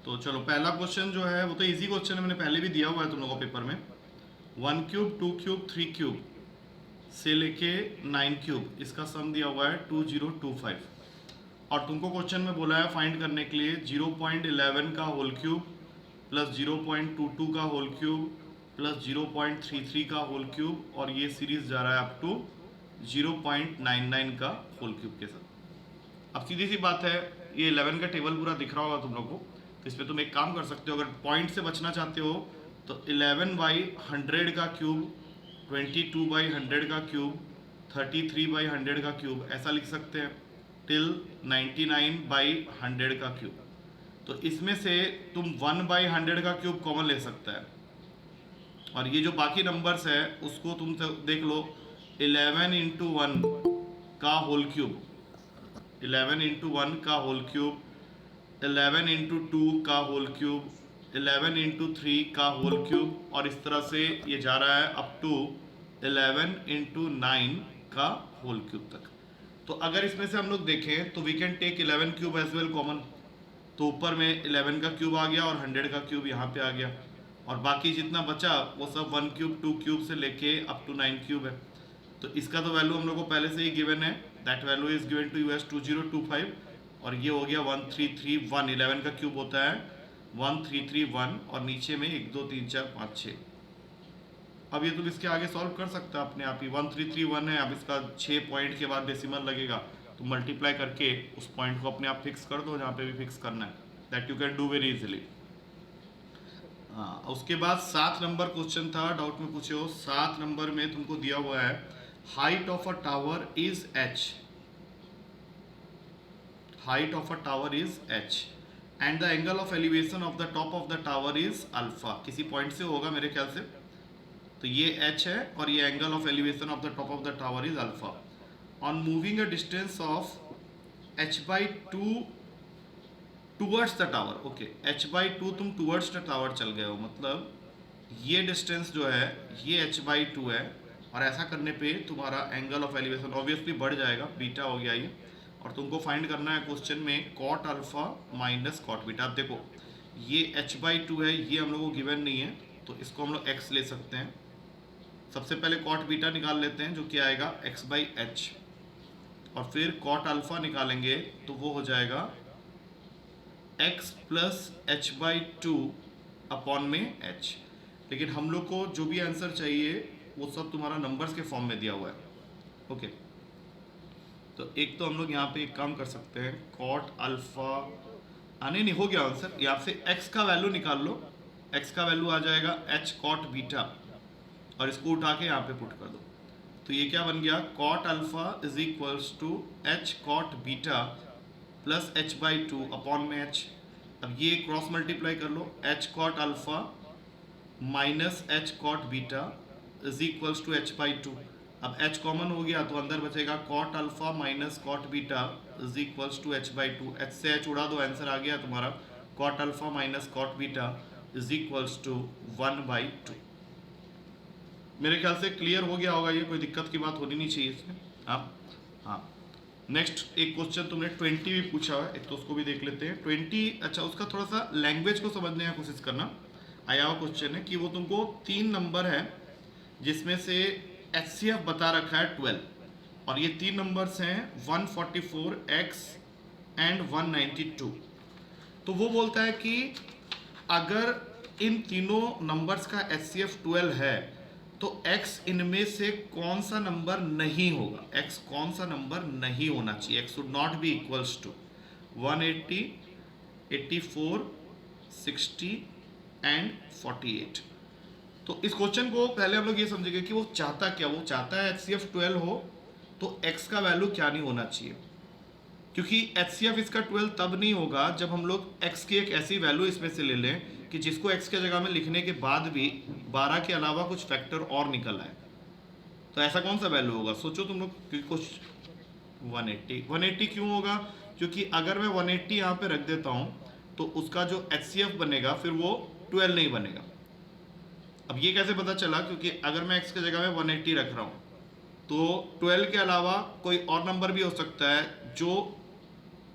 तो चलो पहला क्वेश्चन जो है वो तो इजी क्वेश्चन है, मैंने पहले भी दिया हुआ है तुम लोगों को पेपर में। 1 क्यूब 2 क्यूब 3 क्यूब से लेके 9 क्यूब, इसका सम दिया हुआ है 2025। और तुमको क्वेश्चन में बोला है फाइंड करने के लिए 0.11 का होल क्यूब प्लस 0.22 का होल क्यूब प्लस 0.33 का होल क्यूब, और ये सीरीज जा रहा है अप टू 0.99 का होल क्यूब के साथ। अब सीधी सी बात है, ये 11 का टेबल पूरा दिख रहा होगा तुम लोग को, तो इस पर तुम एक काम कर सकते हो, अगर पॉइंट से बचना चाहते हो तो 11/100 का क्यूब, 22/100 का क्यूब, 33/100 का क्यूब ऐसा लिख सकते हैं, टिल 99/100 का क्यूब। तो इसमें से तुम 1/100 का क्यूब कॉमन ले सकता है, और ये जो बाकी नंबर्स है उसको तुम देख लो। 11 × 1 का होल क्यूब, 11 × 1 का होल क्यूब, 11 × 2 का होल क्यूब, 11 × 3 का होल क्यूब, और इस तरह से ये जा रहा है अप टू 11 × 9 का होल क्यूब तक। तो अगर इसमें से हम लोग देखें तो we can take 11 cube as well common. तो ऊपर में 11 का क्यूब आ गया और 100 का क्यूब यहाँ पे आ गया, और बाकी जितना बचा वो सब 1 क्यूब 2 क्यूब से लेके अप टू 9 क्यूब है। तो इसका तो वैल्यू हम लोग को पहले से ही गिवन है, that value is given to you as 2025, और ये हो गया 1331। 11 का क्यूब होता है 1331, और नीचे में 1 2 3 4 5 6। अब ये तुम इसके आगे सॉल्व कर सकते हो अपने आप ही, 1331 है, अब इसका 6 पॉइंट के बाद डेसिमल लगेगा, तो मल्टीप्लाई करके उस पॉइंट को अपने आप फिक्स कर दो जहाँ पे भी फिक्स करना है, that you can do very easily. हाँ, उसके बाद 7 नंबर क्वेश्चन था, डाउट में पूछे हो। 7 नंबर में तुमको दिया हुआ है height of a tower is h, height of a tower is h and the angle of elevation of the top of the tower is alpha. किसी पॉइंट से होगा मेरे ख्याल से, तो ये h है और ये angle of elevation of the top of the tower is alpha. On moving a distance of h/2 towards the tower, okay, h/2 तुम टूवर्ड्स द टावर चल गए हो, मतलब ये डिस्टेंस जो है ये h/2 है, और ऐसा करने पे तुम्हारा एंगल ऑफ एलिवेशन ऑब्वियसली बढ़ जाएगा, बीटा हो गया ये। और तुमको फाइंड करना है क्वेश्चन में cot alpha minus cot beta. अब देखो ये h/2 है, ये हम लोग को गिवन नहीं है, तो इसको हम लोग x ले सकते हैं। सबसे पहले कॉट बीटा निकाल लेते हैं जो कि आएगा x/h, और फिर कॉट अल्फा निकालेंगे तो वो हो जाएगा x प्लस h/2 अपॉन में h। लेकिन हम लोग को जो भी आंसर चाहिए वो सब तुम्हारा नंबर्स के फॉर्म में दिया हुआ है, ओके। तो एक तो हम लोग यहाँ पे एक काम कर सकते हैं, कॉट अल्फा आने नहीं हो गया आंसर, यहाँ से x का वैल्यू निकाल लो, x का वैल्यू आ जाएगा h कॉट बीटा, और इसको उठा के यहाँ पे पुट कर दो। तो ये क्या बन गया, cot alpha is equals to h cot beta plus h/2 upon में h। अब ये क्रॉस मल्टीप्लाई कर लो, h cot alpha minus h cot beta is equals to h/2। अब h कॉमन हो गया तो अंदर बचेगा cot alpha minus cot beta is equals to h/2। h से h उड़ा दो, आंसर आ गया तुम्हारा cot alpha minus cot beta is equals to 1/2। मेरे ख्याल से क्लियर हो गया होगा, ये कोई दिक्कत की बात होनी नहीं चाहिए इसमें। हाँ, नेक्स्ट एक क्वेश्चन तुमने 20 भी पूछा है, एक तो उसको भी देख लेते हैं। 20, अच्छा, उसका थोड़ा सा लैंग्वेज को समझने की कोशिश करना। आया हुआ क्वेश्चन है कि वो तुमको 3 नंबर है जिसमें से HCF बता रखा है 12, और ये 3 नंबर्स हैं 144x एंड 192। तो वो बोलता है कि अगर इन तीनों नंबर्स का HCF 12 है तो x इनमें से कौन सा नंबर नहीं होगा, x कौन सा नंबर नहीं होना चाहिए, x should not be equals to 180, 84, 60 and 48। तो इस क्वेश्चन को पहले हम लोग ये समझेंगे कि वो चाहता क्या, वो चाहता है HCF 12 हो तो x का वैल्यू क्या नहीं होना चाहिए, क्योंकि HCF इसका 12 तब नहीं होगा जब हम लोग x की एक ऐसी वैल्यू इसमें से ले लें कि जिसको x के जगह में लिखने के बाद भी 12 के अलावा कुछ फैक्टर और निकल आए। तो ऐसा कौन सा वैल्यू होगा, सोचो तुम लोग, क्योंकि कुछ 180 क्यों होगा, क्योंकि अगर मैं 180 यहाँ पे रख देता हूँ तो उसका जो HCF बनेगा फिर वो 12 नहीं बनेगा। अब ये कैसे पता चला, क्योंकि अगर मैं x की जगह में 180 रख रहा हूँ तो 12 के अलावा कोई और नंबर भी हो सकता है जो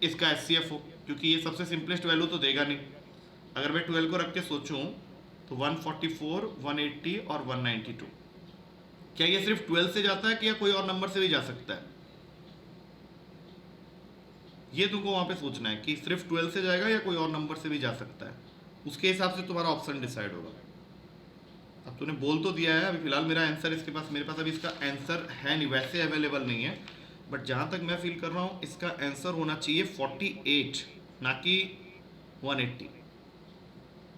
इसका HCF हो, क्योंकि ये सबसे सिंपलेस्ट वैल्यू तो देगा नहीं। अगर मैं 12 को रख के सोचूं तो 144, 180 और 192, क्या ये सिर्फ 12 से जाता है कि या कोई और नंबर से भी जा सकता है? ये तुमको वहां पे सोचना है कि सिर्फ 12 से जाएगा या कोई और नंबर से भी जा सकता है, उसके हिसाब से तुम्हारा ऑप्शन डिसाइड होगा। अब तूने बोल तो दिया है, अभी फिलहाल मेरा आंसर इसके पास, मेरे पास अभी इसका आंसर है नहीं, वैसे अवेलेबल नहीं है, बट जहाँ तक मैं फील कर रहा हूँ इसका आंसर होना चाहिए 48, ना कि 180।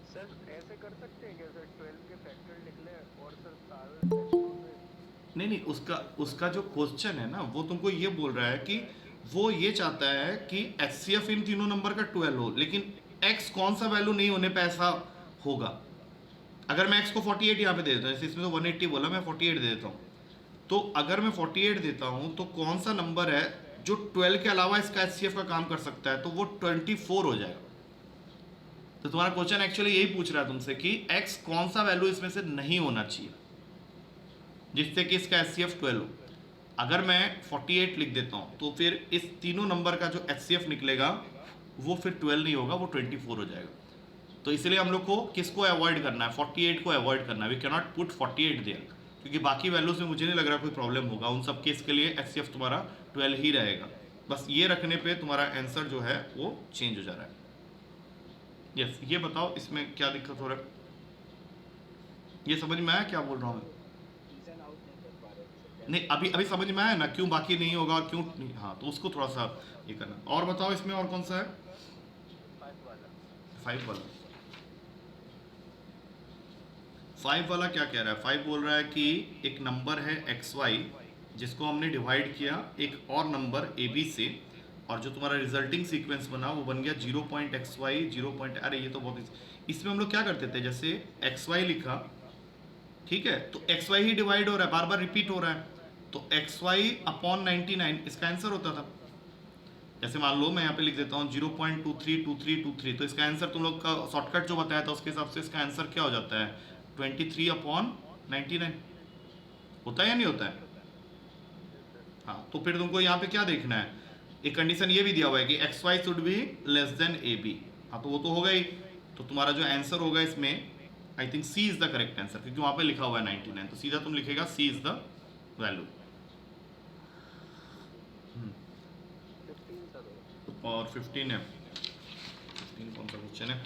सर ऐसे कर सकते हैं क्या सर, 12 के फैक्टर लिख लें और सर सारे सेक्शनों में। नहीं नहीं, उसका उसका जो क्वेश्चन है ना वो तुमको ये बोल रहा है कि वो ये चाहता है कि एचसीएफ इन तीनों नंबर का 12 हो, लेकिन एक्स कौन सा वैल्यू नहीं होने पे ऐसा होगा। अगर मैं एक्स को 48 यहाँ पे दे देता हूँ, जैसे इसमें तो 180 बोला, मैं 48 दे देता हूँ, तो अगर मैं 48 देता हूँ तो कौन सा नंबर है जो 12 के अलावा इसका एचसीएफ का काम कर सकता है, तो वो 24 हो जाएगा। तो तुम्हारा क्वेश्चन एक्चुअली यही पूछ रहा है तुमसे कि एक्स कौन सा वैल्यू इसमें से नहीं होना चाहिए जिससे कि इसका एचसीएफ 12 हो। अगर मैं 48 लिख देता हूँ तो फिर इस तीनों नंबर का जो एचसीएफ निकलेगा वो फिर 12 नहीं होगा, वो 24 हो जाएगा। तो इसलिए हम लोग को किसको अवॉइड करना है, 48 को अवॉइड करना है। We can not put 48 there, क्योंकि बाकी वैल्यूज में मुझे नहीं लग रहा कोई प्रॉब्लम होगा, उन सब केस के लिए एचसीएफ तुम्हारा 12 ही रहेगा। बस ये रखने पे तुम्हारा आंसर जो है वो चेंज हो जा रहा है। यस, ये बताओ इसमें क्या दिक्कत हो रहा है, ये समझ में आया क्या बोल रहा हूँ? रीजन आउट नहीं कर पा रहे थे सर, नहीं, कैसे अभी अभी समझ में आया ना क्यों बाकी नहीं होगा और क्यों नहीं, हाँ, तो उसको थोड़ा सा ये करना। और बताओ इसमें और कौन सा है? 5 वाला। 5 वाला। 5 वाला क्या कह रहा है? 5 बोल रहा है कि एक नंबर है एक्स वाई जिसको हमने डिवाइड किया एक और नंबर ए बी से, और जो तुम्हारा रिजल्टिंग सीक्वेंस बना वो बन गया 0.xy 0. अरे ये तो बहुत, इसमें हम लोग क्या करते थे, जैसे एक्स वाई लिखा, ठीक है, तो एक्स वाई ही डिवाइड हो रहा है, बार बार रिपीट हो रहा है, तो एक्स वाई अपॉन 99 इसका आंसर होता था। जैसे मान लो मैं यहाँ पे लिख देता हूँ 0.232323, तो इसका आंसर तुम लोग का शॉर्टकट जो बताया था उसके हिसाब से इसका आंसर क्या हो जाता है, 23/99 होता है या नहीं होता है? हाँ, तो फिर तुमको यहाँ पे क्या देखना है, एक कंडीशन ये भी दिया हुआ है कि x y should be less than a b. हाँ, तो वो तो होगा ही, तो तुम्हारा जो आंसर होगा इसमें I think c is the correct answer, क्योंकि वहाँ पे लिखा हुआ है 99, तो सीधा तुम लिखेगा सी इज द वैल्यू। 15 सर हो। और 15 है, 15 कौन सा क्वेश्चन है?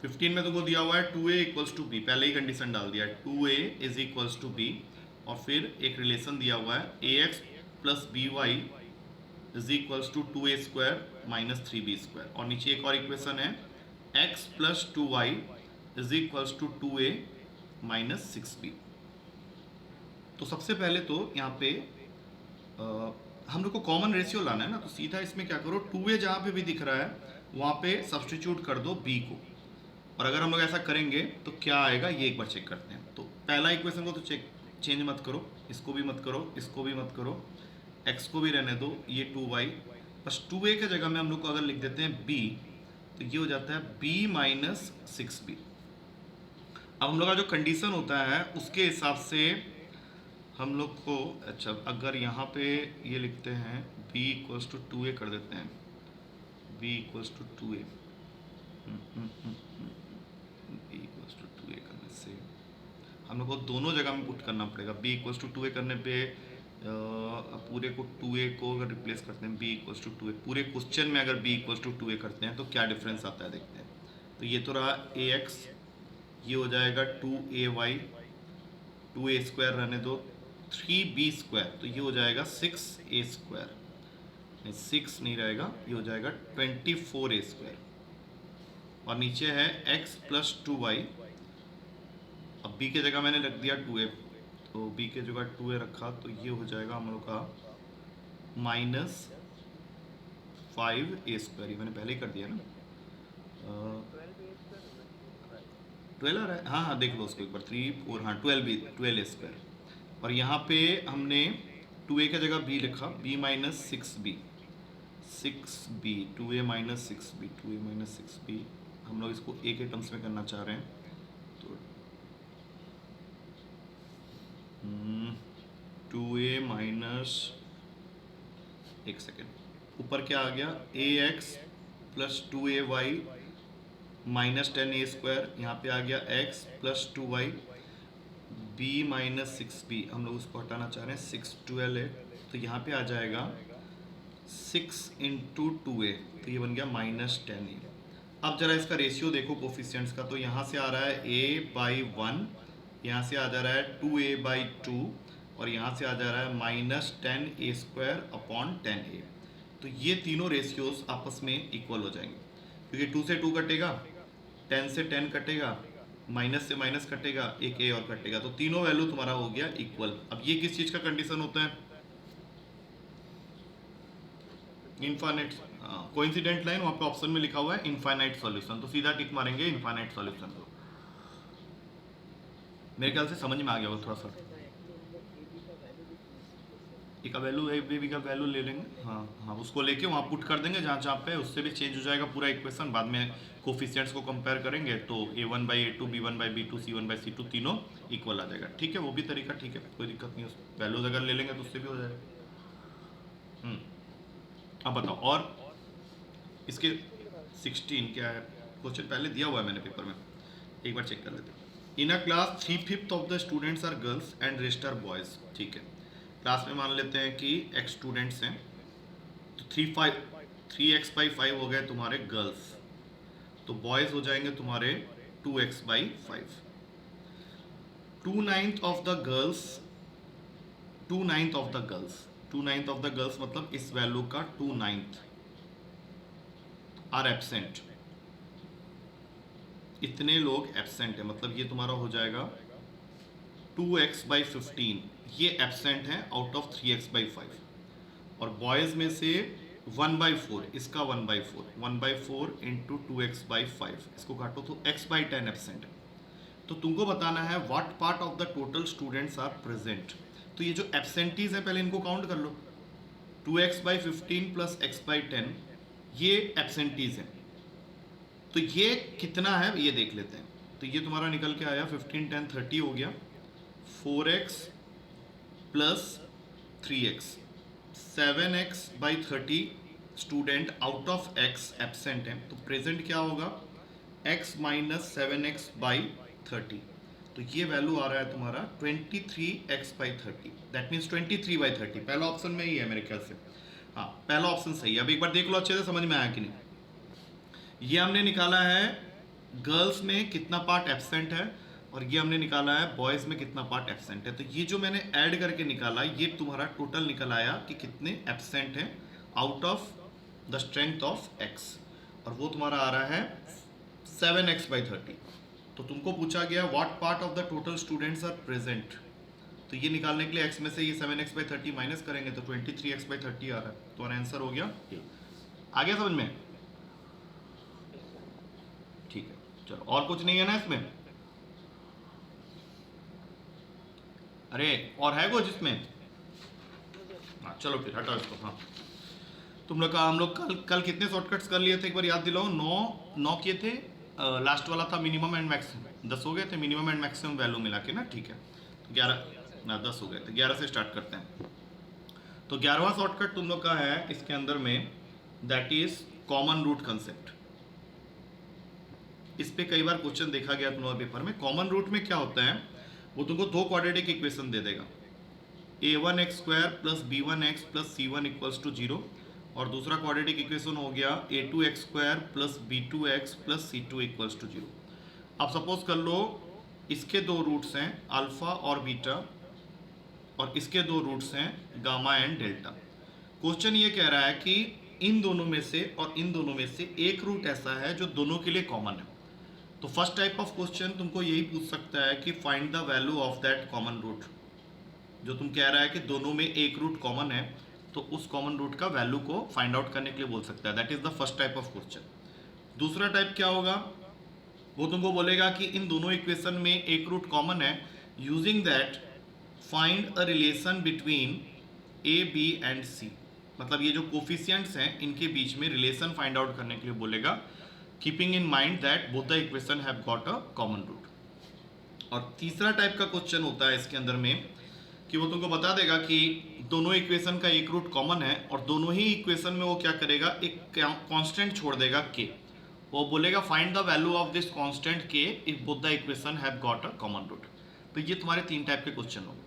15 में तुमको दिया हुआ है 2a इक्वल्स टू बी, पहले ही कंडीशन डाल दिया है 2a is equals to B, और फिर एक रिलेशन दिया हुआ है ax plus b y is equals to 2a square minus 3b square, और नीचे एक और इक्वेशन है x plus 2y is equals to 2a minus 6b। तो सबसे पहले तो यहाँ पे हम लोग को कॉमन रेशियो लाना है ना, तो सीधा इसमें क्या करो, 2a जहाँ पे भी दिख रहा है वहाँ पे सब्सटीट्यूट कर दो b को, और अगर हम लोग ऐसा करेंगे तो क्या आएगा ये एक बार चेक करते हैं। तो पहला इक्वेशन को तो चेंज मत करो, इसको भी मत करो, इसको भी मत करो, x को भी रहने दो, ये 2y, बस 2a के जगह में हम लोग को अगर लिख देते हैं b, तो ये हो जाता है b माइनस 6b। अब हम लोग का जो कंडीशन होता है उसके हिसाब से हम लोग को, अच्छा अगर यहाँ पे ये लिखते हैं b इक्वल्स टू 2a कर देते हैं, b equals to 2a, b equals to 2a करने से हम लोग को दोनों जगह में पुट करना पड़ेगा। b इक्वल्स टू 2a करने पे पूरे को 2a को अगर रिप्लेस करते हैं b इक्वल्स टू 2a, पूरे क्वेश्चन में अगर b इक्वल्स टू 2a करते हैं तो क्या डिफरेंस आता है देखते हैं। तो ये तो रहा ax, ये हो जाएगा 2ay, 2a स्क्वायर रहने दो, 3b स्क्वायर, तो ये हो जाएगा 6a स्क्वायर, नहीं 6 नहीं रहेगा, ये हो जाएगा 24a स्क्वायर, और नीचे है x प्लस 2y, अब b के जगह मैंने रख दिया 2a, तो b के जगह 2a रखा, तो ये हो जाएगा हम लोग का माइनस 5a स्क्वायर, ये मैंने पहले ही कर दिया ना, 12 आ रहा है, हाँ हाँ देख लो उसको एक बार, 3 4, हाँ 12 स्क्वायर, और यहाँ पे हमने 2a की जगह b लिखा, b minus 6b, 2a minus 6b, हम लोग इसको a के टर्म्स में करना चाह रहे हैं, तो 2a माइनस, एक सेकेंड, ऊपर क्या आ गया, ax plus 2ay minus 10a², यहाँ पे आ गया x plus 2y, b minus 6b, हम लोग उसको हटाना चाह रहे हैं, 6 12 है, तो यहाँ पे आ जाएगा 6 इंटू 2a, तो ये बन गया माइनस 10a। अब जरा इसका रेशियो देखो कोफिशिएंट्स का, तो यहाँ से आ रहा है a/1, यहाँ से आ जा रहा है 2a/2, और यहाँ से आ जा रहा है माइनस 10a² अपॉन 10a। तो ये तीनों रेशियोज आपस में इक्वल हो जाएंगे, क्योंकि 2 से 2 कटेगा, 10 से 10 कटेगा, माइनस से माइनस कटेगा, एक a और कटेगा, तो तीनों वैल्यू तुम्हारा हो गया इक्वल। अब ये किस चीज़ का कंडीशन होता है? इनफाइनाइट कोइंसिडेंट लाइन, वहाँ पे ऑप्शन में लिखा हुआ है इनफाइनाइट सॉल्यूशन, तो सीधा टिक मारेंगे इनफाइनाइट सॉल्यूशन को। मेरे ख्याल से समझ में आ गया वो थोड़ा सा। ए का वैल्यू ए बी का वैल्यू ले लेंगे, हाँ हाँ, उसको लेके वहाँ पुट कर देंगे जहाँ जहाँ पे, उससे भी चेंज हो जाएगा पूरा इक्वेशन। बाद में कोफिशिएंट्स को कंपेयर करेंगे तो a1/a2 b1/b2 c1/c2 तीनों इक्वल आ जाएगा। ठीक है, वो भी तरीका ठीक है, कोई दिक्कत नहीं है, वैल्यूज अगर ले लेंगे तो उससे भी हो जाएगा। अब बताओ, और इसके 16 क्या है क्वेश्चन, पहले दिया हुआ है मैंने पेपर में, एक बार चेक कर लेते हैं। In a class 3/5 of the students are girls and rest are boys. ठीक है, क्लास में मान लेते हैं कि x स्टूडेंट्स हैं, तो 3x/5 हो गए तुम्हारे गर्ल्स, तो बॉयज हो जाएंगे तुम्हारे 2x/5। 2/9 of the girls, 2/9 of the girls, 2/9 of the girls मतलब इस वैल्यू का 2/9 आर एब्सेंट, इतने लोग एब्सेंट है, मतलब ये तुम्हारा हो जाएगा 2x/15, ये एब्सेंट है आउट ऑफ 3x/5। और बॉयज में से 1/4, इसका 1/4, 1/4 इंटू 2x/5, इसको काटो तो x/10 एब्सेंट है। तो तुमको बताना है what part of the total students are present. तो ये जो एब्सेंटीज है पहले इनको काउंट कर लो, 2x/15 प्लस x/10, ये एब्सेंटीज है, तो ये कितना है ये देख लेते हैं। तो ये तुम्हारा निकल के आया 15 10 30 हो गया, 4x plus 3x, 7x/30 student out of x absent है, तो प्रेजेंट क्या होगा x माइनस 7x/30, तो ये वैल्यू आ रहा है तुम्हारा 23x/30, दैट मीन्स 23/30। पहला ऑप्शन में ही है मेरे ख्याल से, हाँ पहला ऑप्शन सही है। अब एक बार देख लो अच्छे से, समझ में आया कि नहीं। ये हमने निकाला है गर्ल्स में कितना पार्ट एब्सेंट है, और ये हमने निकाला है बॉयज में कितना पार्ट एब्सेंट है। तो ये जो मैंने ऐड करके निकाला, ये तुम्हारा टोटल निकल आया कि कितने एब्सेंट हैं out of the strength of x, और वो तुम्हारा आ रहा है 7x/30। तो तुमको पूछा गया what part of the total students are present, तो ये निकालने के लिए x में से ये 7x/30 माइनस करेंगे तो 23x/30 आ रहा है, तुम्हारा आंसर हो गया ये। आ गया समझ में? ठीक है, चलो और कुछ नहीं है ना इसमें? अरे और है कुछ इसमें? हाँ चलो फिर हटाओ इसको। हाँ, तुम लोग का हम लोग कल कितने शॉर्टकट्स कर लिए थे, एक बार याद दिलाओ। 9 किए थे, लास्ट वाला था मिनिमम एंड मैक्सिमम, 10 हो गए थे मिनिमम एंड मैक्सिमम वैल्यू मिला के ना। ठीक है, 10 हो गए थे, 11 से स्टार्ट करते हैं। तो 11वां शॉर्टकट तुम लोग का है इसके अंदर में, that is common root concept. इस पे कई बार क्वेश्चन देखा गया तुम लोग पेपर में। कॉमन रूट में क्या होता है, वो तुमको दो क्वाड्रेटिक इक्वेशन दे देगा, a1x² plus b1x plus c1 equals to 0, और दूसरा क्वाड्रेटिक इक्वेशन हो गया a2x² plus b2x plus c2 equals to 0। अब सपोज कर लो इसके दो रूट्स हैं अल्फा और बीटा, और इसके दो रूट्स हैं गामा एंड डेल्टा। क्वेश्चन ये कह रहा है कि इन दोनों में से और इन दोनों में से एक रूट ऐसा है जो दोनों के लिए कॉमन है। तो फर्स्ट टाइप ऑफ क्वेश्चन तुमको यही पूछ सकता है कि find the value of that common root. जो तुम कह रहा है कि दोनों में एक रूट कॉमन है, तो उस कॉमन रूट का वैल्यू को फाइंड आउट करने के लिए बोल सकता है, that is the first type of question. दूसरा टाइप क्या होगा, वो तुमको बोलेगा कि इन दोनों इक्वेशन में एक रूट कॉमन है, using that find a relation between A B and C. मतलब ये जो कोफिशिएंट्स हैं इनके बीच में रिलेशन फाइंड आउट करने के लिए बोलेगा, keeping in mind that both the equation have got a common root. और तीसरा टाइप का क्वेश्चन होता है इसके अंदर में, कि वो तुमको बता देगा कि दोनों इक्वेशन का एक रूट कॉमन है और दोनों ही इक्वेशन में वो क्या करेगा, एक कांस्टेंट छोड़ देगा के। वो बोलेगा find the value of this constant K if both the equation have got a common root. तो ये तुम्हारे 3 टाइप के क्वेश्चन होंगे।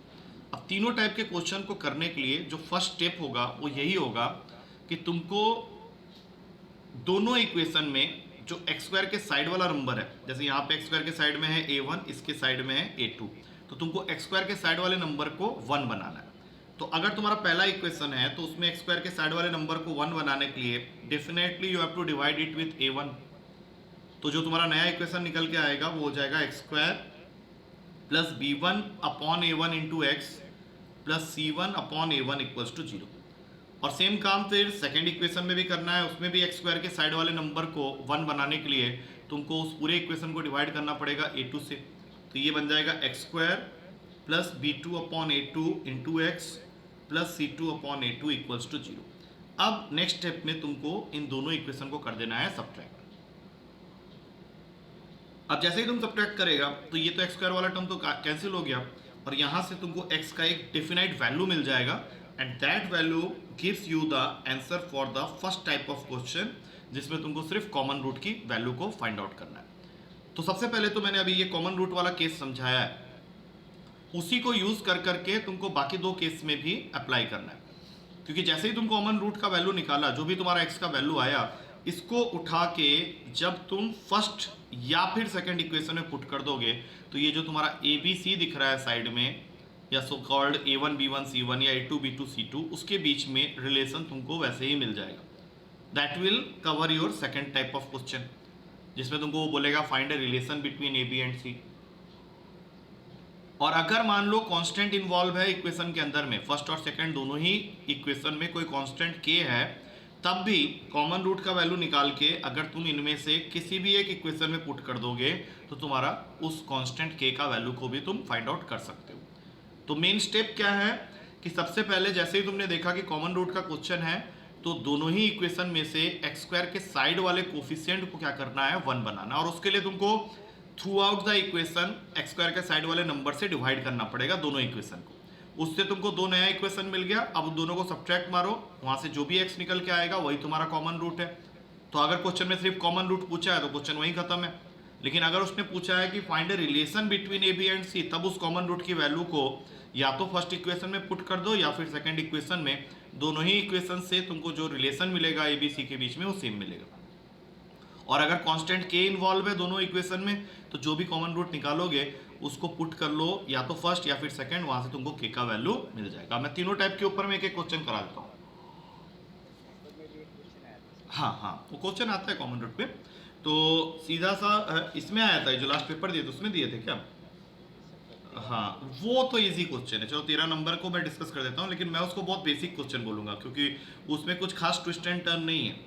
अब तीनों टाइप के क्वेश्चन को करने के लिए जो फर्स्ट स्टेप होगा वो यही होगा कि तुमको दोनों इक्वेशन में जो एक्स स्क्वायर के साइड वाला नंबर है, जैसे यहाँ पे एक्स स्क्वायर के साइड में है a1, इसके साइड में है a2, तो तुमको एक्स स्क्वायर के साइड वाले नंबर को 1 बनाना है। तो अगर तुम्हारा पहला इक्वेशन है तो उसमें एक्स स्क्वायर के साइड वाले नंबर को 1 बनाने के लिए definitely you have to divide it with a1। तो जो तुम्हारा नया इक्वेशन निकल के आएगा वो हो जाएगा x square plus b1 upon a1 into x plus c1 upon a1 equals to 0। और सेम काम फिर सेकेंड इक्वेशन में भी करना है, उसमें भी एक्स स्क्वायर के साइड वाले नंबर को 1 बनाने के लिए तुमको उस पूरे इक्वेशन को डिवाइड करना पड़ेगा a2 से। तो ये बन जाएगा x square plus b2 upon a2 into x plus c2 upon a2 equals to 0। अब नेक्स्ट स्टेप में तुमको इन दोनों इक्वेशन को कर देना है सब्ट्रैक्ट। अब जैसे ही तुम सब्ट्रैक्ट करेगा तो ये तो एक्स स्क्वायर वाला टर्म तो कैंसिल हो गया और यहाँ से तुमको x का एक डेफिनाइट वैल्यू मिल जाएगा and that value gives you the answer for the first type of question, जिसमें तुमको सिर्फ कॉमन रूट की वैल्यू को फाइंड आउट करना है। तो सबसे पहले तो मैंने अभी ये कॉमन रूट वाला केस समझाया है, उसी को यूज कर करके तुमको बाकी 2 केस में भी अप्लाई करना है। क्योंकि जैसे ही तुम कॉमन रूट का वैल्यू निकाला, जो भी तुम्हारा x का वैल्यू आया, इसको उठा के जब तुम फर्स्ट या फिर सेकंड इक्वेशन में पुट कर दोगे तो ये जो तुम्हारा ए बी सी दिख रहा है साइड में, या so called a1 b1 c1 या a2 b2 c2, उसके बीच में रिलेशन तुमको वैसे ही मिल जाएगा। That will cover your second type of question, जिसमें तुमको वो बोलेगा find a relation between A B and C. और अगर मान लो कांस्टेंट इन्वॉल्व है इक्वेशन के अंदर में, फर्स्ट और सेकंड दोनों ही इक्वेशन में कोई कांस्टेंट k है, तब भी कॉमन रूट का वैल्यू निकाल के अगर तुम इनमें से किसी भी एक इक्वेशन में पुट कर दोगे तो तुम्हारा उस कांस्टेंट k का वैल्यू को भी तुम फाइंड आउट कर सकते हो। तो मेन स्टेप क्या है कि सबसे पहले जैसे ही तुमने देखा कि कॉमन रूट का क्वेश्चन है तो दोनों ही इक्वेशन में से एक्स स्क्वायर के साइड वाले कोफिशिएंट को क्या करना है, 1 बनाना, और उसके लिए तुमको through out the equation x square के साइड वाले नंबर से डिवाइड करना पड़ेगा दोनों इक्वेशन को। उससे तुमको 2 नया इक्वेशन मिल गया। अब दोनों को सब्ट्रैक्ट मारो, वहां से जो भी एक्स निकल के आएगा वही तुम्हारा कॉमन रूट है। तो अगर क्वेश्चन में सिर्फ कॉमन रूट पूछा है तो क्वेश्चन वही खत्म है। लेकिन अगर उसने पूछा है कि find a relation between A B and C, तब उस कॉमन रूट की वैल्यू को या तो फर्स्ट इक्वेशन में पुट कर दो या फिर सेकंड इक्वेशन में। दोनों ही इक्वेशन से तुमको जो रिलेशन मिलेगा ए बी सी के बीच में वो सेम मिलेगा। और अगर कांस्टेंट k इन्वॉल्व है दोनों इक्वेशन में तो जो भी कॉमन रूट निकालोगे उसको पुट कर लो या तो फर्स्ट या फिर सेकंड, वहां से तुमको k का वैल्यू मिल जाएगा। मैं तीनों टाइप के ऊपर में एक एक क्वेश्चन करा देता हूँ। हाँ हाँ, वो क्वेश्चन आता है कॉमन रूट पे। तो सीधा सा इसमें आया था, जो लास्ट पेपर दिए थे उसमें दिए थे क्या? हाँ, वो तो इजी क्वेश्चन है। चलो 13 नंबर को मैं डिस्कस कर देता हूँ, लेकिन मैं उसको बहुत बेसिक क्वेश्चन बोलूंगा क्योंकि उसमें कुछ खास ट्विस्ट एंड टर्न नहीं है।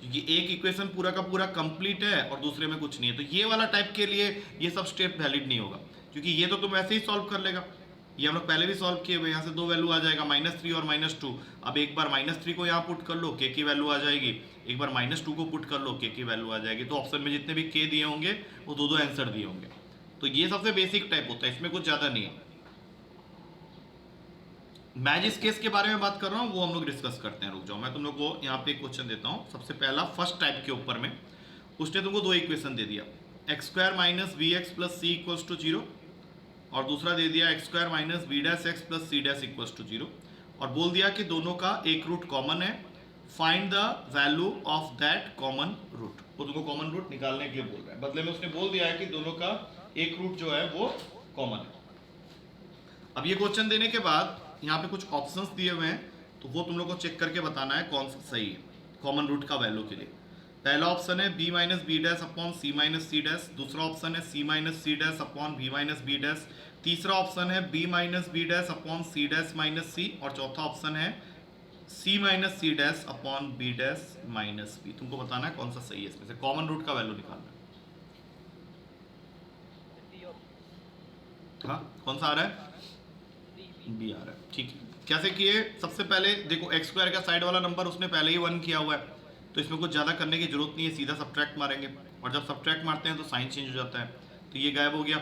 क्योंकि एक इक्वेशन पूरा का पूरा कंप्लीट है और दूसरे में कुछ नहीं है, तो ये वाला टाइप के लिए ये सब स्टेप वैलिड नहीं होगा, क्योंकि ये तो तुम वैसे ही सॉल्व कर लेगा। ये हम लोग पहले भी सॉल्व किए हुए, यहाँ से 2 वैल्यू आ जाएगा -3 और -2। अब एक बार -3 को यहाँ पुट कर लो, k की वैल्यू आ जाएगी, एक बार -2 को पुट कर लो, k की वैल्यू आ जाएगी। तो ऑप्शन में जितने भी k दिए होंगे वो 2 आंसर दिए होंगे। तो ये सबसे बेसिक टाइप होता है, इसमें कुछ ज़्यादा नहीं है। मैं जिस केस के बारे में बात कर रहा हूँ वो हम लोग डिस्कस करते हैं। रुक जाओ, मैं तुम लोग को यहाँ पे एक क्वेश्चन देता हूँ। सबसे पहला फर्स्ट टाइप के ऊपर में उसने तुमको 2 इक्वेशन दे दिया, x square minus v x plus c equals to 0, और दूसरा दे दिया x square minus v dash x plus c dash equals to 0, और बोल दिया कि दोनों का एक रूट कॉमन है, find the value of that common root. वो तुमको कॉमन रूट निकालने के लिए बोल रहा है। बदले में उसने बोल दिया है कि दोनों का एक रूट जो है वो कॉमन है। अब ये क्वेश्चन देने के बाद यहाँ पे कुछ ऑप्शंस दिए हुए हैं, तो वो तुम लोग को चेक करके बताना है कौन सा सही है कॉमन रूट का वैल्यू के लिए। पहला ऑप्शन है b minus B dash upon C minus C dash, दूसरा ऑप्शन है c minus C dash upon b minus B dash, तीसरा ऑप्शन है b minus B dash upon C dash minus C, और चौथा ऑप्शन है c minus C dash upon B dash minus B. तुमको बताना है कौन सा सही है, इसमें से कॉमन रूट का वैल्यू निकालना है। हाँ, कौन सा आ रहा है? बी आ रहा है, ठीक है। कैसे किए? सबसे पहले देखो एक्स स्क्वायर का साइड वाला नंबर उसने पहले ही 1 किया हुआ है, तो इसमें कुछ ज़्यादा करने की जरूरत नहीं है, सीधा सब्ट्रैक्ट मारेंगे, और जब सब्ट्रैक्ट मारते हैं तो साइन चेंज हो जाता है, तो ये गायब हो गया।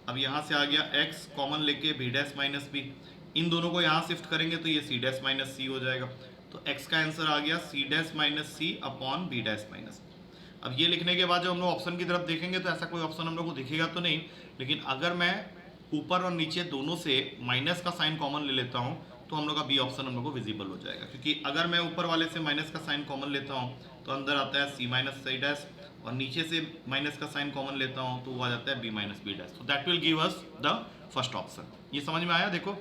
अब यहाँ से आ गया x कॉमन लेके बी डैश माइनस बी, इन दोनों को यहाँ शिफ्ट करेंगे तो ये सी डैश माइनस सी हो जाएगा। तो x का आंसर आ गया सी डैश माइनस सी अपॉन बी डैश माइनस। अब ये लिखने के बाद जब हम लोग ऑप्शन की तरफ देखेंगे तो ऐसा कोई ऑप्शन हम लोग को दिखेगा तो नहीं, लेकिन अगर मैं ऊपर और नीचे दोनों से माइनस का साइन कॉमन ले लेता हूँ तो हम लोग का बी ऑप्शन हम लोग को विजिबल हो जाएगा, क्योंकि अगर मैं ऊपर वाले से माइनस का साइन कॉमन लेता हूँ तो अंदर आता है सी माइनस सी डैश, और नीचे से माइनस का साइन कॉमन लेता हूँ तो वो आ जाता है बी माइनस बी डैश। तो that will give us the first option. ये समझ में आया? देखो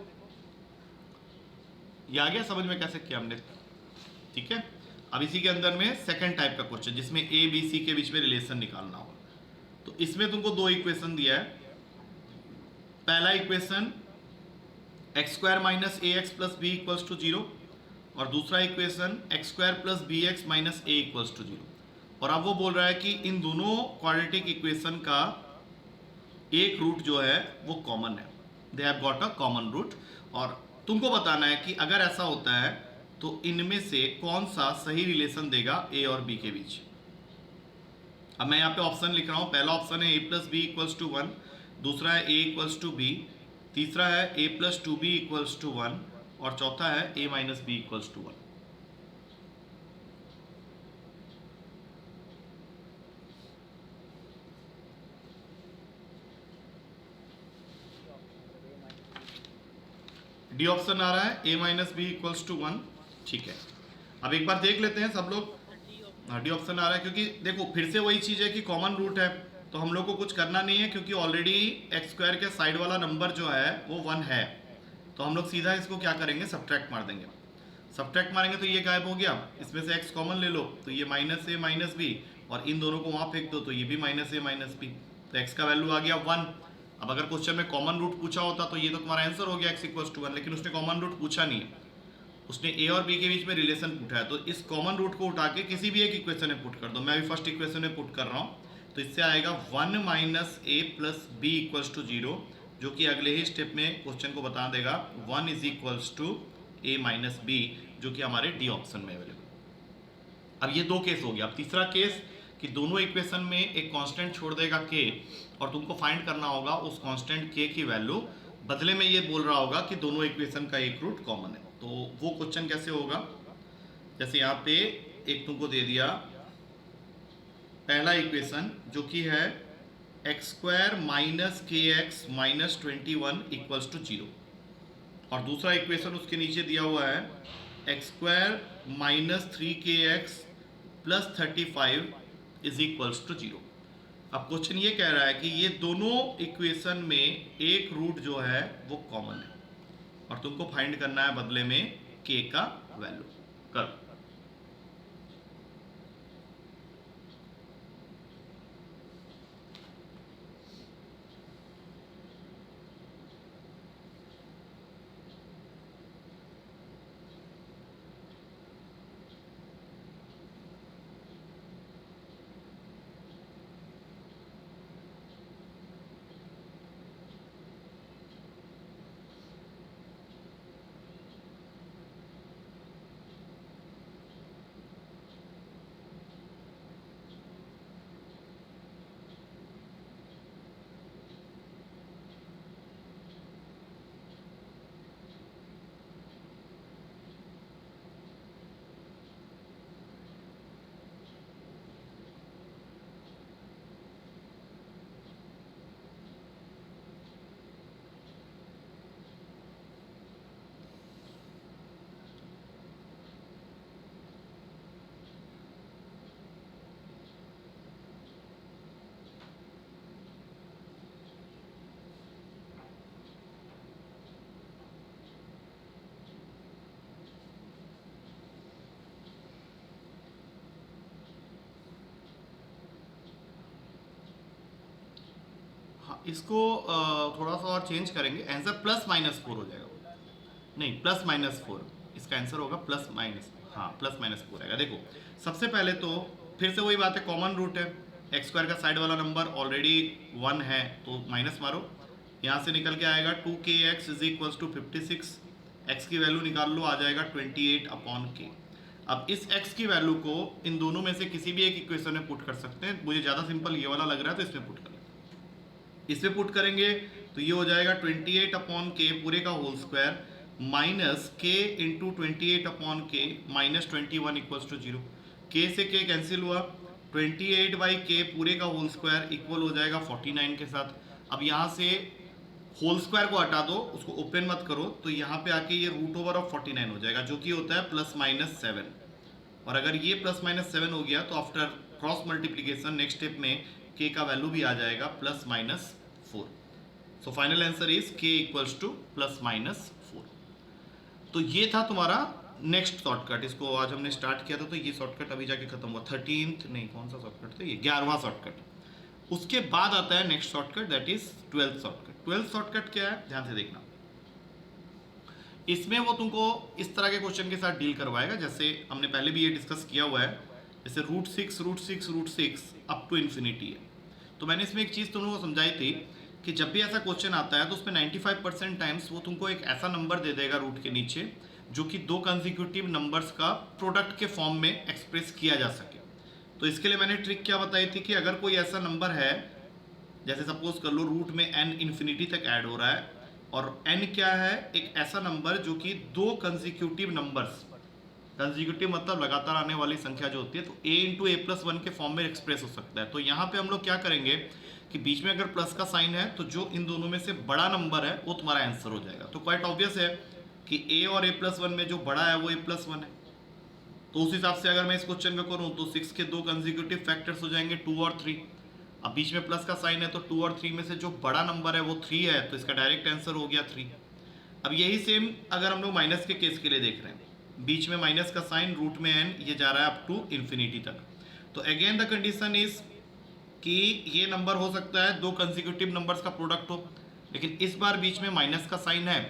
ये आ गया समझ में कैसे किया हमने, ठीक है। अब इसी के अंदर में सेकंड टाइप का क्वेश्चन जिसमें ए बी सी के बीच में रिलेशन निकालना होगा। तो इसमें तुमको दो इक्वेशन दिया है। पहला equation x square minus a x plus B equals to 0, और दूसरा equation x square plus b x minus a equals to 0। और अब वो बोल रहा है कि इन दोनों क्वाड्रेटिक इक्वेशन का एक रूट जो है वो कॉमन है, they have got a common root. और तुमको बताना है कि अगर ऐसा होता है तो इनमें से कौन सा सही रिलेशन देगा ए और बी के बीच। अब मैं यहाँ पे ऑप्शन लिख रहा हूँ। पहला ऑप्शन है A plus B equals to 1, दूसरा है ए इक्वल्स टू बी, तीसरा है A plus two B equals to 1, और चौथा है A minus B equals to 1। D option आ रहा है A minus B equals to 1, ठीक है। अब एक बार देख लेते हैं सब लोग। डी ऑप्शन आ रहा है क्योंकि देखो फिर से वही चीज़ है कि कॉमन रूट है तो हम लोग को कुछ करना नहीं है, क्योंकि ऑलरेडी एक्स स्क्वायर के साइड वाला नंबर जो है वो 1 है। तो हम लोग सीधा इसको क्या करेंगे, सब्ट्रैक्ट मार देंगे। सब्ट्रैक्ट मारेंगे तो ये गायब हो गया, इसमें से x कॉमन ले लो तो ये माइनस ए माइनस बी, और इन दोनों को वहाँ फेंक दो तो ये भी माइनस ए माइनस बी। तो x का वैल्यू आ गया 1। अब अगर क्वेश्चन में कॉमन रूट पूछा होता तो ये तो तुम्हारा आंसर हो गया x इक्वल्स टू 1, लेकिन उसने कॉमन रूट पूछा नहीं है, उसने ए और बी के बीच में रिलेशन पूछा है। तो इस कॉमन रूट को उठा के किसी भी एक इक्वेशन में पुट कर दो। मैं अभी फर्स्ट इक्वेशन में पुट कर रहा हूँ, तो इससे आएगा 1 minus a plus B equals to 0, जो कि अगले ही स्टेप में क्वेश्चन को बता देगा 1 is equals to a minus b, जो कि हमारे डी ऑप्शन में अवेलेबल। अब ये दो केस हो गया। अब तीसरा केस कि दोनों इक्वेशन में एक कांस्टेंट छोड़ देगा के, और तुमको फाइंड करना होगा उस कांस्टेंट के की वैल्यू। बदले में ये बोल रहा होगा कि दोनों इक्वेशन का एक रूट कॉमन है। तो वो क्वेश्चन कैसे होगा, जैसे यहाँ पे एक तुमको दे दिया पहला इक्वेशन जो कि है x square minus k x minus 21 equals to 0, और दूसरा इक्वेशन उसके नीचे दिया हुआ है x square minus 3 x plus 35 is equals to 0। अब क्वेश्चन ये कह रहा है कि ये दोनों इक्वेशन में एक रूट जो है वो कॉमन है, और तुमको फाइंड करना है बदले में के का वैल्यू। करो। इसको थोड़ा सा और चेंज करेंगे, आंसर प्लस माइनस 4 हो जाएगा। नहीं, प्लस माइनस 4 इसका आंसर होगा, प्लस माइनस, हाँ प्लस माइनस 4 आएगा। देखो सबसे पहले तो फिर से वही बात है, कॉमन रूट है, एक्स स्क्वायर का साइड वाला नंबर ऑलरेडी 1 है तो माइनस मारो, यहाँ से निकल के आएगा 2kx is equals to 56, x की वैल्यू निकाल लो, आ जाएगा 28 अपॉन के। अब इस x की वैल्यू को इन दोनों में से किसी भी एक इक्वेशन में पुट कर सकते हैं। मुझे ज़्यादा सिंपल ये वाला लग रहा है तो इसमें पुट कर, इसमें पुट करेंगे तो ये हो जाएगा 28 अपॉन के पूरे का होल स्क्वायर माइनस के इंटू 28 अपॉन के माइनस 21 इक्वल्स टू 0। के से के कैंसिल हुआ, 28 बाई के पूरे का होल स्क्वायर इक्वल हो जाएगा 49 के साथ। अब यहाँ से होल स्क्वायर को हटा दो, उसको ओपन मत करो, तो यहाँ पे आके ये रूट ओवर ऑफ 49 हो जाएगा, जो कि होता है प्लस माइनस 7। और अगर ये प्लस माइनस 7 हो गया तो after cross multiplication next step में के का वैल्यू भी आ जाएगा plus minus 4। So final answer is के इक्वल्स टू प्लस माइनस 4। तो ये था तुम्हारा नेक्स्ट शॉर्टकट। इसको आज हमने स्टार्ट किया था, तो ये शॉर्टकट अभी जाके खत्म हुआ। 13th नहीं, कौन सा शॉर्टकट था ये, 11वां शॉर्टकट। उसके बाद आता है next shortcut, that is 12th shortcut. 12th shortcut क्या है, ध्यान से देखना। इसमें वो तुमको इस तरह के क्वेश्चन के साथ डील करवाएगा, जैसे हमने पहले भी ये डिस्कस किया हुआ है, जैसे root six up to infinity है। तो मैंने इसमें एक चीज़ तुम लोगों को समझाई थी कि जब भी ऐसा क्वेश्चन आता है तो उसमें 95% टाइम्स वो तुमको एक ऐसा नंबर दे देगा रूट के नीचे जो कि दो कंसेक्यूटिव नंबर्स का प्रोडक्ट के फॉर्म में एक्सप्रेस किया जा सके। तो इसके लिए मैंने ट्रिक क्या बताई थी कि अगर कोई ऐसा नंबर है, जैसे सपोज कर लो रूट में n इन्फिनिटी तक ऐड हो रहा है, और n क्या है, एक ऐसा नंबर जो कि दो कंसेक्यूटिव नंबर्स, कंसेक्यूटिव मतलब लगातार आने वाली संख्या जो होती है, तो a into A plus one के फॉर्म में एक्सप्रेस हो सकता है। तो यहाँ पे हम लोग क्या करेंगे कि बीच में अगर प्लस का साइन है तो जो इन दोनों में से बड़ा नंबर है वो तुम्हारा आंसर हो जाएगा। तो क्वाइट ऑब्वियस है कि a और a प्लस वन में जो बड़ा है वो a प्लस वन है। तो उस हिसाब से अगर मैं इस क्वेश्चन का करूँ तो 6 के दो कंसेक्यूटिव फैक्टर्स हो जाएंगे 2 और 3। अब बीच में प्लस का साइन है तो 2 और 3 में से जो बड़ा नंबर है वो 3 है, तो इसका डायरेक्ट आंसर हो गया 3। अब यही सेम अगर हम लोग माइनस के केस के लिए देख रहे हैं, बीच में माइनस का साइन, रूट में n, ये जा रहा है अप टू इन्फिनिटी तक। तो अगेन द कंडीशन इज कि ये नंबर हो सकता है दो कंसेक्यूटिव नंबर्स का प्रोडक्ट हो, लेकिन इस बार बीच में माइनस का साइन है,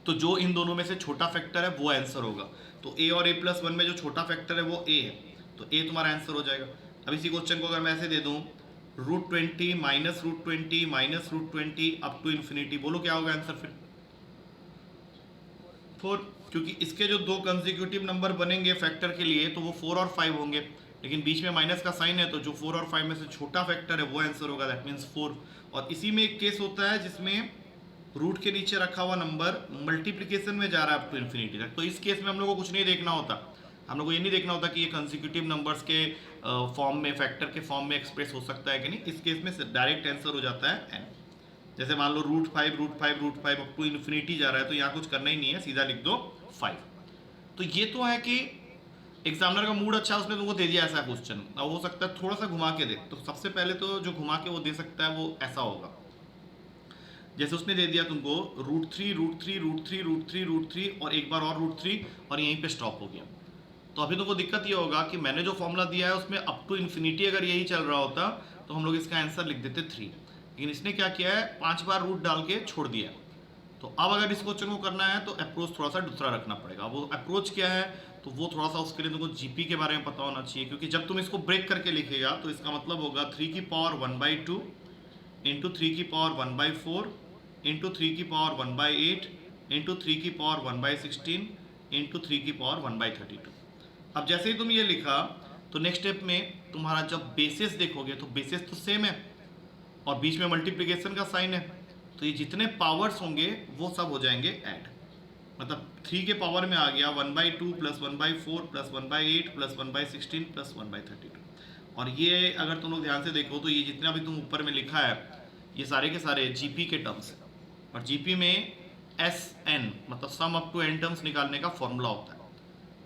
तो जो इन दोनों में से छोटा फैक्टर है वो आंसर होगा। तो a और a प्लस वन में जो छोटा फैक्टर है वो a है, तो a तुम्हारा आंसर हो जाएगा। अब इसी क्वेश्चन को अगर मैं ऐसे दे दूं, root 20 minus root 20 minus root 20 up to infinity, बोलो क्या होगा आंसर फिर? 4, क्योंकि इसके जो दो कंसेक्यूटिव नंबर बनेंगे फैक्टर के लिए तो वो 4 और 5 होंगे, लेकिन बीच में माइनस का साइन है तो जो 4 और 5 में से छोटा फैक्टर है वो आंसर होगा, दैट मीन्स 4। और इसी में एक केस होता है जिसमें रूट के नीचे रखा हुआ नंबर मल्टीप्लिकेशन में जा रहा है अप टू इन्फिनिटी तक। तो इस केस में हम लोग को कुछ नहीं देखना होता, हम लोग को ये नहीं देखना होता कि ये कंसेक्यूटिव नंबर्स के फॉर्म में, फैक्टर के फॉर्म में एक्सप्रेस हो सकता है कि नहीं। इस केस में डायरेक्ट आंसर हो जाता है n। जैसे मान लो root five up to infinity जा रहा है, तो यहाँ कुछ करना ही नहीं है, सीधा लिख दो 5। तो ये तो है कि एग्जामिनर का मूड अच्छा है, उसने तुमको दे दिया ऐसा क्वेश्चन। अब हो सकता है थोड़ा सा घुमा के दे, तो सबसे पहले तो जो घुमा के वो दे सकता है वो ऐसा होगा, जैसे उसने दे दिया तुमको रूट थ्री और एक बार और रूट 3 और यहीं पे स्टॉप हो गया। तो अभी तुमको दिक्कत ये होगा कि मैंने जो फॉर्मूला दिया है उसमें अप टू इन्फिनिटी अगर यही चल रहा होता तो हम लोग इसका आंसर लिख देते 3, लेकिन इसने क्या किया है, 5 बार रूट डाल के छोड़ दिया। तो अब अगर इस क्वेश्चन को करना है तो अप्रोच थोड़ा सा दूसरा रखना पड़ेगा। वो अप्रोच क्या है, तो वो थोड़ा सा उसके लिए तुमको जीपी के बारे में पता होना चाहिए, क्योंकि जब तुम इसको ब्रेक करके लिखेगा तो इसका मतलब होगा 3 की पावर 1/2 इंटू 3 की पावर 1/4 इंटू 3 की पावर 1/8 इंटू 3 की पावर 1/16 इंटू 3 की पावर 1/32। अब जैसे ही तुम ये लिखा तो नेक्स्ट स्टेप में तुम्हारा जब बेसिस देखोगे तो बेसिस तो सेम है और बीच में मल्टीप्लिकेशन का साइन है, तो ये जितने पावर्स होंगे वो सब हो जाएंगे ऐड। मतलब 3 के पावर में आ गया 1/2 प्लस 1/4 प्लस 1/8 प्लस 1/16 प्लस 1/32। और ये अगर तुम लोग ध्यान से देखो तो ये जितना भी तुम ऊपर में लिखा है ये सारे के सारे जीपी के टर्म्स हैं, और जीपी में SN मतलब sum up to n terms निकालने का फॉर्मूला होता है।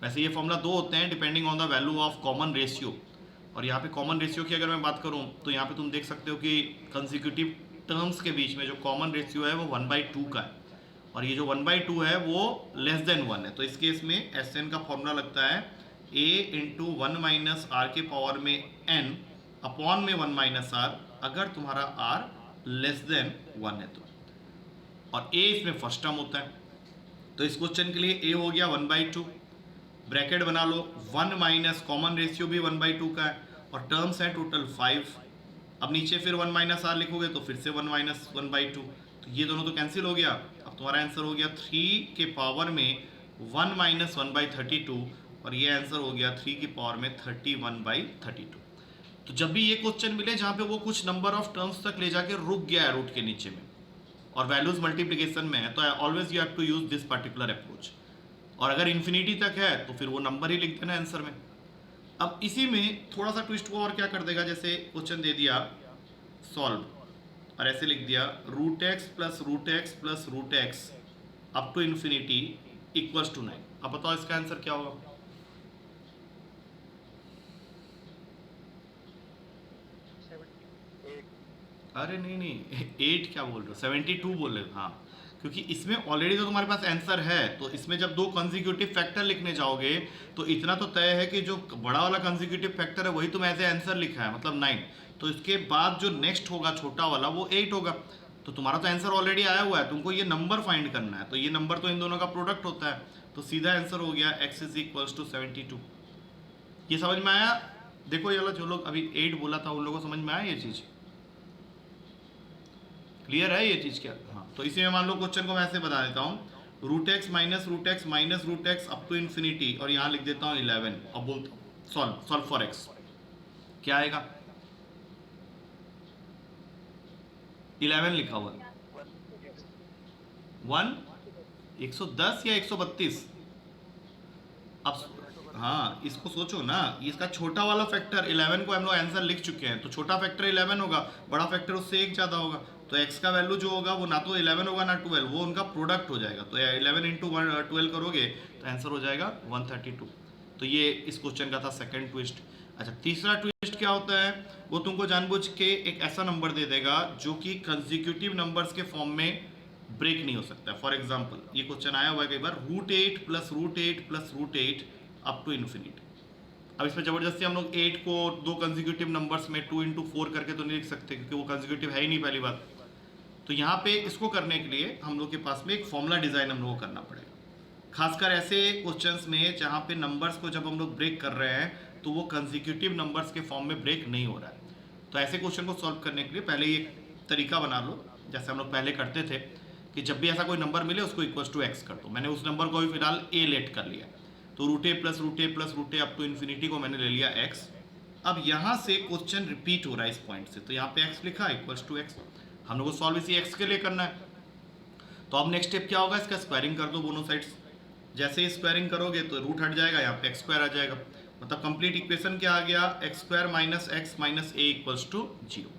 वैसे ये फॉर्मूला दो होते हैं depending on the value of common ratio, और यहाँ पे कॉमन रेशियो की अगर मैं बात करूँ तो यहाँ पे तुम देख सकते हो कि कंसेक्यूटिव टर्म्स के बीच में जो कॉमन रेशियो है वो 1/2 का है, और ये जो 1/2 है वो लेस देन 1 है। तो इस केस में SN का फॉर्मूला लगता है a इंटू 1 माइनस आर के पावर में n अपॉन में 1 माइनस आर, अगर तुम्हारा r लेस देन 1 है तो, और a इसमें फर्स्ट टर्म होता है। तो इस क्वेश्चन के लिए a हो गया 1/2, ब्रैकेट बना लो, 1 माइनस कॉमन रेशियो भी 1/2 का है, और टर्म्स हैं टोटल 5। अब नीचे फिर 1 माइनस आर लिखोगे तो फिर से 1 माइनस 1/2, तो ये दोनों तो कैंसिल हो गया। अब तुम्हारा आंसर हो गया 3 के पावर में 1 माइनस 1/32, और ये आंसर हो गया 3 की पावर में 31/32। तो जब भी ये क्वेश्चन मिले जहाँ पे वो कुछ नंबर ऑफ टर्म्स तक ले जाके रुक गया है रूट के नीचे में, और वैल्यूज मल्टीप्लिकेशन में है तो always you have to use this particular approach. और अगर इन्फिनिटी तक है तो फिर वो नंबर ही लिख देना आंसर में। अब इसी में थोड़ा सा ट्विस्ट को और क्या कर देगा, जैसे क्वेश्चन दे दिया सॉल्व और ऐसे लिख दिया root x plus root x plus root x up to infinity equals to 9। अब बताओ इसका आंसर क्या होगा? 78। अरे नहीं नहीं 8 क्या बोल रहे हो, 72 बोल रहे हो। हाँ, क्योंकि इसमें ऑलरेडी तो तुम्हारे पास आंसर है, तो इसमें जब दो कंसेक्यूटिव फैक्टर लिखने जाओगे तो इतना तो तय है कि जो बड़ा वाला कंसेक्यूटिव फैक्टर है वही तुम ऐसे आंसर लिखा है, मतलब 9। तो इसके बाद जो नेक्स्ट होगा छोटा वाला वो 8 होगा। तो तुम्हारा तो आंसर ऑलरेडी आया हुआ है, तुमको ये नंबर फाइंड करना है। तो ये नंबर तो इन दोनों का प्रोडक्ट होता है, तो सीधा आंसर हो गया x इज इक्वल्स टू 72। ये समझ में आया? देखो ये वाला जो लोग अभी 8 बोला था उन लोगों को समझ में आया ये चीज़? क्लियर है ये चीज़ क्या? हाँ, तो इसी में मान लो क्वेश्चन को मैं ऐसे बता देता हूँ root x minus root x minus root x up to infinity, और यहाँ लिख देता हूँ 11 और बोलता हूँ सॉल्व फॉर एक्स। क्या आएगा? 11 लिखा हुआ 1 110 या 132? अब हाँ, इसको सोचो ना, इसका छोटा वाला फैक्टर 11 को हम लोग आंसर लिख चुके हैं, तो छोटा फैक्टर 11 होगा, बड़ा फैक्टर उससे एक ज़्यादा होगा। तो x का वैल्यू जो होगा वो ना तो 11 होगा ना 12, वो उनका प्रोडक्ट हो जाएगा। तो 11 इंटू 12 करोगे तो आंसर हो जाएगा 132। तो ये इस क्वेश्चन का था सेकंड ट्विस्ट। अच्छा, तीसरा ट्विस्ट क्या होता है, वो तुमको जानबूझ के एक ऐसा नंबर दे देगा जो कि कंसेक्यूटिव नंबर्स के फॉर्म में ब्रेक नहीं हो सकता। फॉर एग्जाम्पल ये क्वेश्चन आया हुआ है कई बार, root 8 plus root 8 plus root 8 up to infinity. अब इसमें ज़बरदस्ती हम लोग 8 को दो कंसेक्यूटिव नंबर्स में 2 इंटू 4 करके तो नहीं लिख सकते, क्योंकि वो कंसेक्यूटिव है ही नहीं पहली बात। तो यहाँ पे इसको करने के लिए हम लोग के पास में एक फॉर्मूला डिज़ाइन हम लोग को करना पड़ेगा, खासकर ऐसे क्वेश्चंस में जहाँ पे नंबर्स को जब हम लोग ब्रेक कर रहे हैं तो वो कंसेक्यूटिव नंबर्स के फॉर्म में ब्रेक नहीं हो रहा है। तो ऐसे क्वेश्चन को सॉल्व करने के लिए पहले ये तरीका बना लो, जैसे हम लोग पहले करते थे कि जब भी ऐसा कोई नंबर मिले उसको इक्वल्स टू एक्स कर दो। मैंने उस नंबर को भी फिलहाल ए लेट कर लिया, तो root a plus root a plus root a up to infinity को मैंने ले लिया एक्स। अब यहाँ से क्वेश्चन रिपीट हो रहा है इस पॉइंट से, तो यहाँ पे एक्स लिखा इक्वल्स टू एक्स। हम लोग को सॉल्व इसी एक्स के लिए करना है। तो अब नेक्स्ट स्टेप क्या होगा, इसका स्क्वायरिंग कर दो दोनों साइड्स। जैसे ही स्क्वायरिंग करोगे तो रूट हट जाएगा, यहाँ पे एक्स स्क्वायर आ जाएगा। मतलब कंप्लीट इक्वेशन क्या आ गया, x square minus x minus a equals to 0।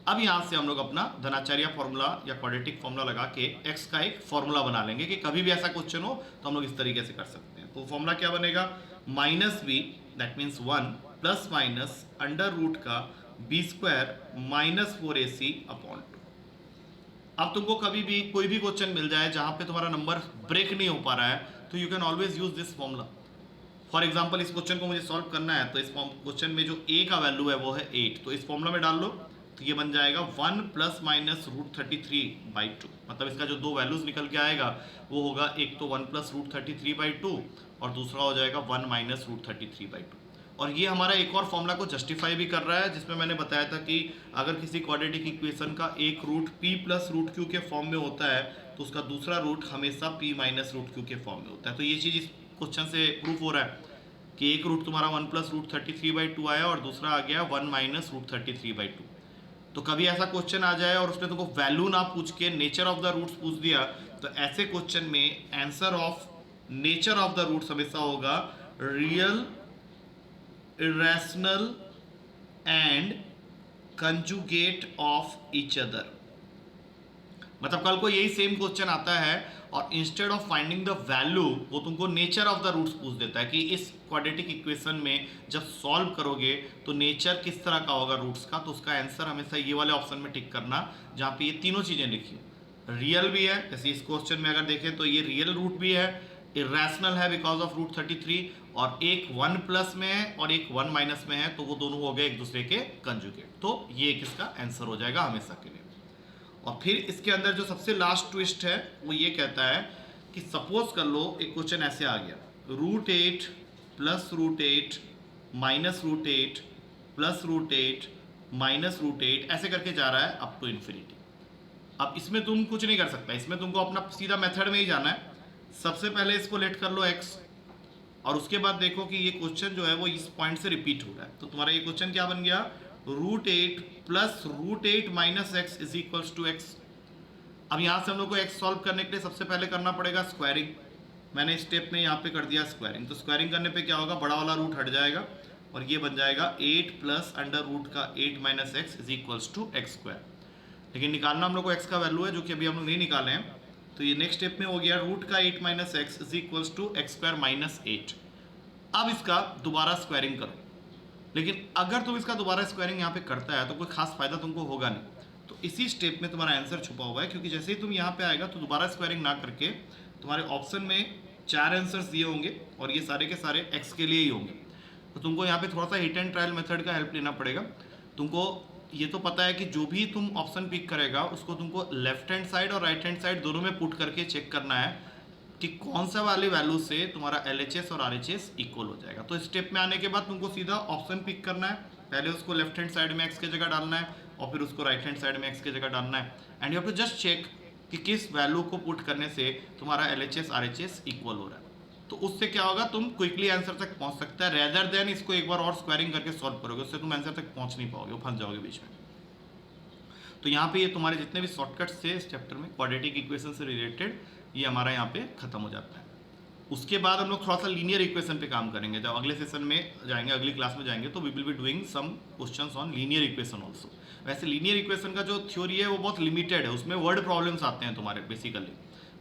अब यहाँ से हम लोग अपना धनाचार्य फॉर्मूला या क्वाड्रेटिक फॉर्मूला लगा के एक्स का एक फॉर्मूला बना लेंगे कि कभी भी ऐसा क्वेश्चन हो तो हम लोग इस तरीके से कर सकते हैं। तो फॉर्मूला क्या बनेगा, minus B that means 1 plus minus under root का B square minus 4ac upon 2। अब तुमको कभी भी कोई भी क्वेश्चन मिल जाए जहाँ पे तुम्हारा नंबर ब्रेक नहीं हो पा रहा है तो you can always use this formula. For example इस क्वेश्चन को मुझे सॉल्व करना है, तो इस क्वेश्चन में जो a का वैल्यू है वो है 8, तो इस फॉर्मूला में डाल लो तो ये बन जाएगा 1 प्लस माइनस रूट 33/2। मतलब इसका जो दो वैल्यूज निकल के आएगा वो होगा, एक तो 1 प्लस रूट 33/2 और दूसरा हो जाएगा 1 माइनस रूट 33/2। और ये हमारा एक और फॉर्मूला को जस्टिफाई भी कर रहा है, जिसमें मैंने बताया था कि अगर किसी क्वाड्रेटिक इक्वेशन का एक root p plus root q के फॉर्म में होता है तो उसका दूसरा रूट हमेशा p माइनस रूट क्यू के फॉर्म में होता है। तो ये चीज़ इस क्वेश्चन से प्रूफ हो रहा है कि एक रूट तुम्हारा 1 प्लस रूट 33/2 आया और दूसरा आ गया 1 माइनस रूट 33/2। तो कभी ऐसा क्वेश्चन आ जाए और उसने तुमको वैल्यू ना पूछ के नेचर ऑफ द रूट्स पूछ दिया, तो ऐसे क्वेश्चन में answer of nature of the roots हमेशा होगा real, irrational and conjugate of each other। मतलब कल को यही सेम क्वेश्चन आता है और instead of finding the value वो तुमको नेचर ऑफ द रूट्स पूछ देता है कि इस क्वाड्रेटिक इक्वेशन में जब सॉल्व करोगे तो नेचर किस तरह का होगा रूट्स का। तो उसका आंसर हमेशा ये वाले ऑप्शन में टिक करना जहाँ पे ये तीनों चीज़ें लिखी हो। रियल भी है, जैसे इस क्वेश्चन में अगर देखें तो ये रियल रूट भी है, इरेशनल है बिकॉज ऑफ रूट 33, और एक 1 प्लस में है और एक 1 माइनस में है, तो वो दोनों हो गए एक दूसरे के कंजुगेट। तो ये किसका आंसर हो जाएगा हमेशा के लिए। और फिर इसके अंदर जो सबसे लास्ट ट्विस्ट है वो ये कहता है कि सपोज कर लो एक क्वेश्चन ऐसे आ गया, root 8 plus root 8 minus root 8 plus root 8 minus root 8 ऐसे करके जा रहा है अप टू इन्फिनिटी। अब इसमें तुम कुछ नहीं कर सकता, इसमें तुमको अपना सीधा मेथड में ही जाना है। सबसे पहले इसको लेट कर लो x, और उसके बाद देखो कि ये क्वेश्चन जो है वो इस पॉइंट से रिपीट हो रहा है। तो तुम्हारा ये क्वेश्चन क्या बन गया, root 8 plus root 8 minus x is equals to x. अब यहाँ से हम लोग को x सॉल्व करने के लिए सबसे पहले करना पड़ेगा स्क्वायरिंग। मैंने इस स्टेप में यहाँ पे कर दिया स्क्वायरिंग, तो स्क्वायरिंग करने पे क्या होगा, बड़ा वाला रूट हट जाएगा और ये बन जाएगा 8 प्लस अंडर रूट का 8 minus x is equals to x square. लेकिन निकालना हम लोग को x का वैल्यू है जो कि अभी हम लोग नहीं निकाले हैं, तो ये नेक्स्ट स्टेप में हो गया रूट का 8 minus x is equals to x square minus 8। अब इसका दोबारा स्क्वायरिंग करो, लेकिन अगर तुम इसका दोबारा स्क्वायरिंग यहाँ पे करता है तो कोई खास फायदा तुमको होगा नहीं, तो इसी स्टेप में तुम्हारा आंसर छुपा हुआ है, क्योंकि जैसे ही तुम यहाँ पे आएगा तो दोबारा स्क्वायरिंग ना करके तुम्हारे ऑप्शन में 4 आंसर्स दिए होंगे और ये सारे के सारे x के लिए ही होंगे। तो तुमको यहाँ पे थोड़ा सा हिट एंड ट्रायल मेथड का हेल्प लेना पड़ेगा। तुमको ये तो पता है कि जो भी तुम ऑप्शन पिक करेगा उसको तुमको लेफ्ट हैंड साइड और राइट हैंड साइड दोनों में पुट करके चेक करना है कि कौन सा वाले वैल्यू से तुम्हारा LHS और RHS इक्वल हो जाएगा। तो स्टेप में आने के बाद तुमको सीधा ऑप्शन पिक करना है, पहले उसको लेफ्ट हैंड साइड में x की जगह डालना है और फिर उसको राइट हैंड साइड में x की जगह डालना है, and you have to just check कि किस वैल्यू को पुट करने से तुम्हारा LHS RHS इक्वल हो रहा है। तो उससे क्या होगा, तुम क्विकली आंसर तक पहुंच सकते हैं, रेदर देन इसको एक बार और स्क्वायरिंग करके सॉल्व करोगे, उससे तुम आंसर तक पहुंच नहीं पाओगे, फंस जाओगे बीच में। तो यहाँ पे ये तुम्हारे जितने भी शॉर्टकट्स थे इस चैप्टर में क्वाड्रेटिक इक्वेशन से रिलेटेड, ये हमारा यहाँ पे खत्म हो जाता है। उसके बाद हम लोग थोड़ा सा लीनियर इक्वेशन पे काम करेंगे। जब अगले सेशन में जाएंगे, अगली क्लास में जाएंगे, तो we will be doing some questions on linear equation also. वैसे लीनियर इक्वेशन का जो थ्योरी है वो बहुत लिमिटेड है, उसमें वर्ड प्रॉब्लम्स आते हैं तुम्हारे बेसिकली,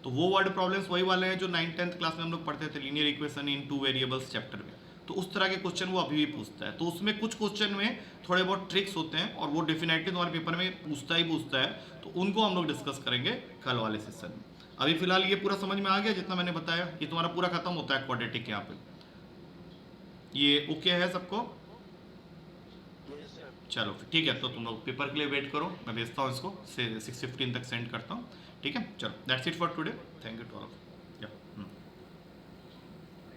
तो वो वर्ड प्रॉब्लम्स वही वाले हैं जो 9th-10th क्लास में हम लोग पढ़ते थे, linear equation in 2 variables chapter में। तो उस तरह के क्वेश्चन वो अभी भी पूछता है, तो उसमें कुछ क्वेश्चन में थोड़े बहुत ट्रिक्स होते हैं और वो डेफिनेटली तुम्हारे पेपर में पूछता है, तो उनको हम लोग डिस्कस करेंगे कल वाले सेशन में। अभी फिलहाल ये पूरा समझ में आ गया जितना मैंने बताया, ये तुम्हारा पूरा खत्म होता है क्वाड्रेटिक यहाँ पे। ये ओके है सबको? चलो ठीक है, तो तुम लोग पेपर के लिए वेट करो, मैं भेजता हूँ इसको 6:15 तक सेंड करता हूँ, ठीक है। चलो that's it for today, thank you to all of you.